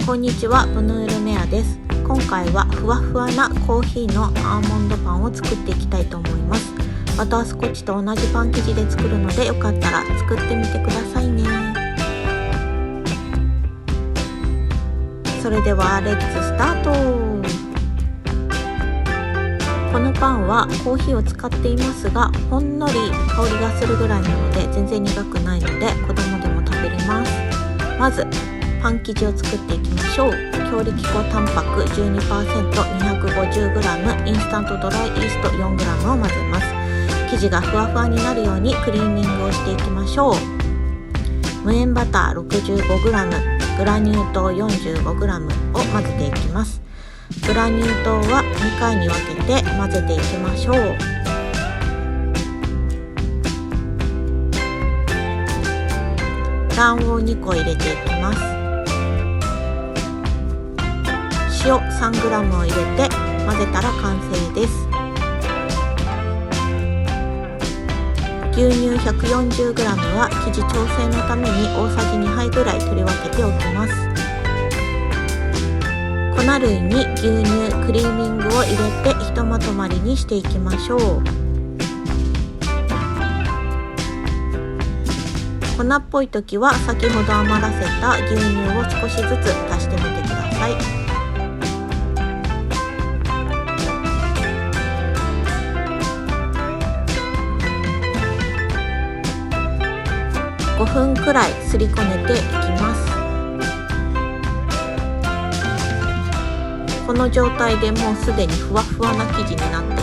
こんにちは、ブヌールメアです。今回はふわふわなコーヒーのアーモンドパンを作っていきたいと思います。バタースコッチと同じパン生地で作るので、よかったら作ってみてくださいね。それではレッツスタート。このパンはコーヒーを使っていますが、ほんのり香りがするぐらいなので全然苦くないので子供でも食べれます。まずパン生地を作っていきましょう。強力粉タンパク 12%250g インスタントドライイースト 4g を混ぜます。生地がふわふわになるようにクリーミングをしていきましょう。無塩バター 65g グラニュー糖 45g を混ぜていきます。グラニュー糖は2回に分けて混ぜていきましょう。卵黄2個入れていきます。塩 3g を入れて混ぜたら完成です。牛乳 140g は生地調整のために大さじ2杯ぐらい取り分けておきます。粉類に牛乳、クリーミングを入れてひとまとまりにしていきましょう。粉っぽい時は先ほど余らせた牛乳を少しずつ足してみてください。5分くらいすりこねていきます。この状態でもうすでにふわふわな生地になっていま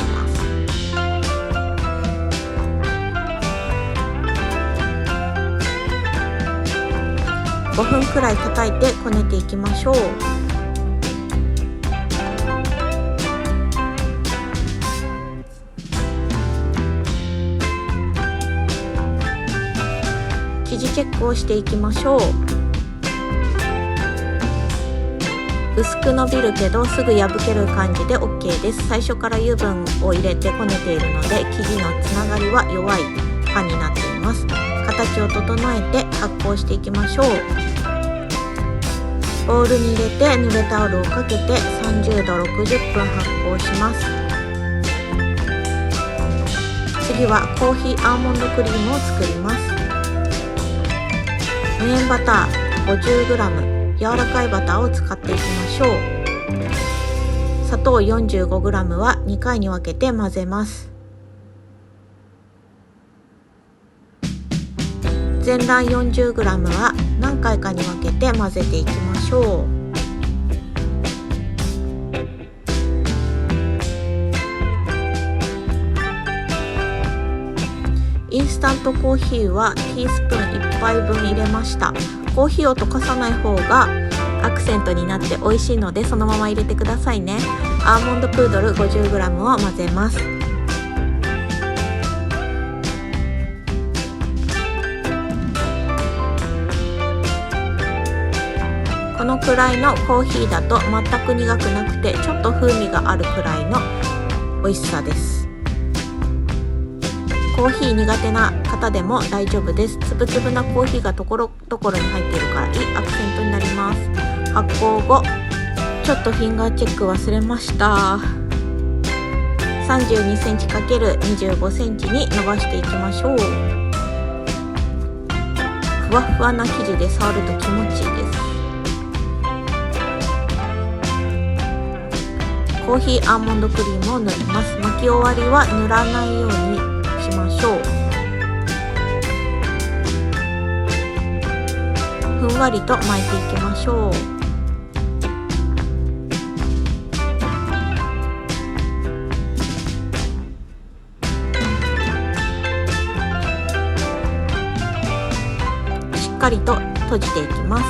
す。5分くらい叩いてこねていきましょう。生地チェックをしていきましょう。薄く伸びるけどすぐ破ける感じで OK です。最初から油分を入れてこねているので生地のつながりは弱いパンになっています。形を整えて発酵していきましょう。ボウルに入れて濡れタオルをかけて30度60分発酵します。次はコーヒーアーモンドクリームを作ります。無塩バター 50g、柔らかいバターを使っていきましょう。砂糖 45g は2回に分けて混ぜます。全卵 40g は何回かに分けて混ぜていきましょう。インスタントコーヒーはティースプーン1杯分入れました。コーヒーを溶かさない方がアクセントになって美味しいのでそのまま入れてくださいね。アーモンドプードル 50g を混ぜます。このくらいのコーヒーだと全く苦くなくてちょっと風味があるくらいの美味しさです。コーヒー苦手な方でも大丈夫です。つぶつぶなコーヒーがところどころに入っているからいいアクセントになります。発酵後ちょっとフィンガーチェック忘れました。32cm×25cm に伸ばしていきましょう。ふわふわな生地で触ると気持ちいいです。コーヒーアーモンドクリームを塗ります。巻き終わりは塗らないようにしましょう。ふんわりと巻いていきましょう。しっかりと閉じていきます。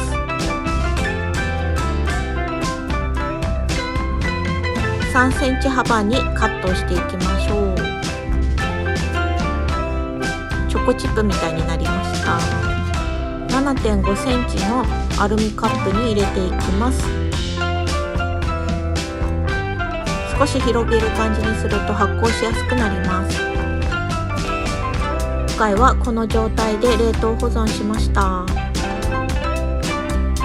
3センチ幅にカットしていきましょう。チョコチップみたいになりました。7.5 センチのアルミカップに入れていきます。少し広げる感じにすると発酵しやすくなります。今回はこの状態で冷凍保存しました。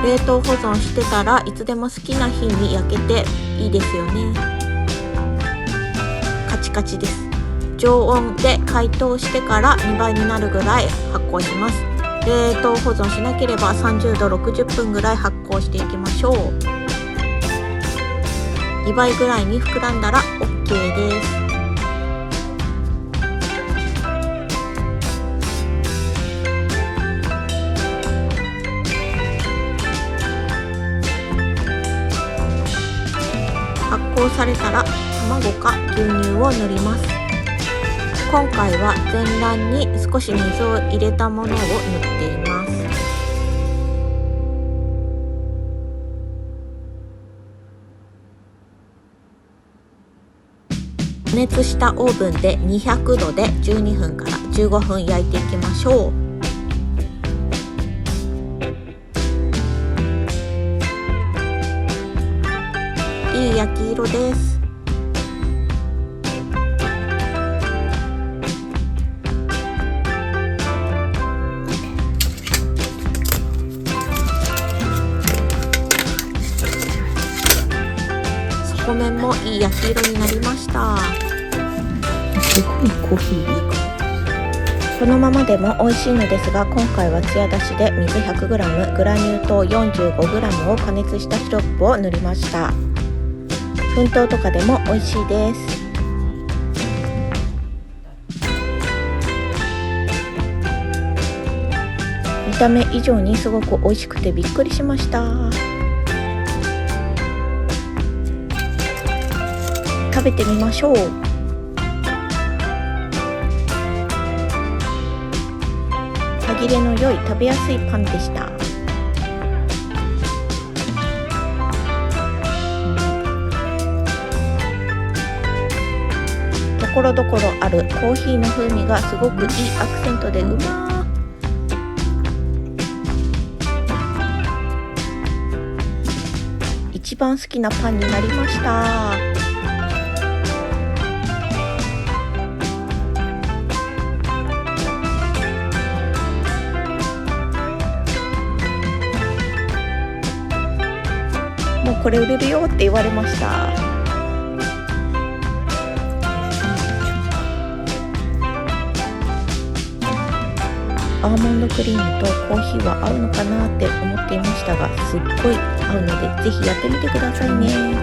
冷凍保存してたらいつでも好きな日に焼けていいですよね。カチカチです。常温で解凍してから2倍になるぐらい発酵します。冷凍保存しなければ30度60分ぐらい発酵していきましょう。2倍ぐらいに膨らんだら OK です。発酵されたら卵か牛乳を塗ります。今回は全卵に少し水を入れたものを塗っています。加熱したオーブンで200度で12分から15分焼いていきましょう。いい焼き色です。底面もいい焼き色になりました。すごいコーヒーいいか。このままでも美味しいのですが、今回はツヤ出しで水 100g、グラニュー糖 45g を加熱したシロップを塗りました。粉糖とかでも美味しいです。見た目以上にすごく美味しくてびっくりしました。食べてみましょう。歯切れの良い食べやすいパンでした。ところどころあるコーヒーの風味がすごくいいアクセントでうまー。一番好きなパンになりました。もうこれ売れるよって言われました。アーモンドクリームとコーヒーは合うのかなって思っていましたが、すっごい合うのでぜひやってみてくださいね。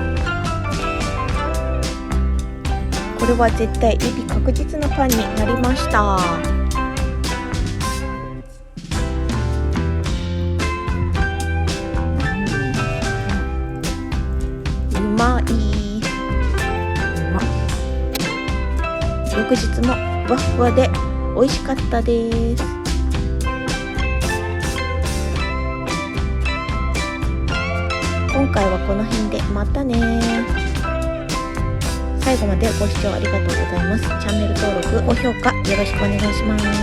これは絶対指確実のパンになりました。うまい。翌日もふわふわで美味しかったです。今回はこの辺でまたね。最後までご視聴ありがとうございます。チャンネル登録、高評価よろしくお願いします。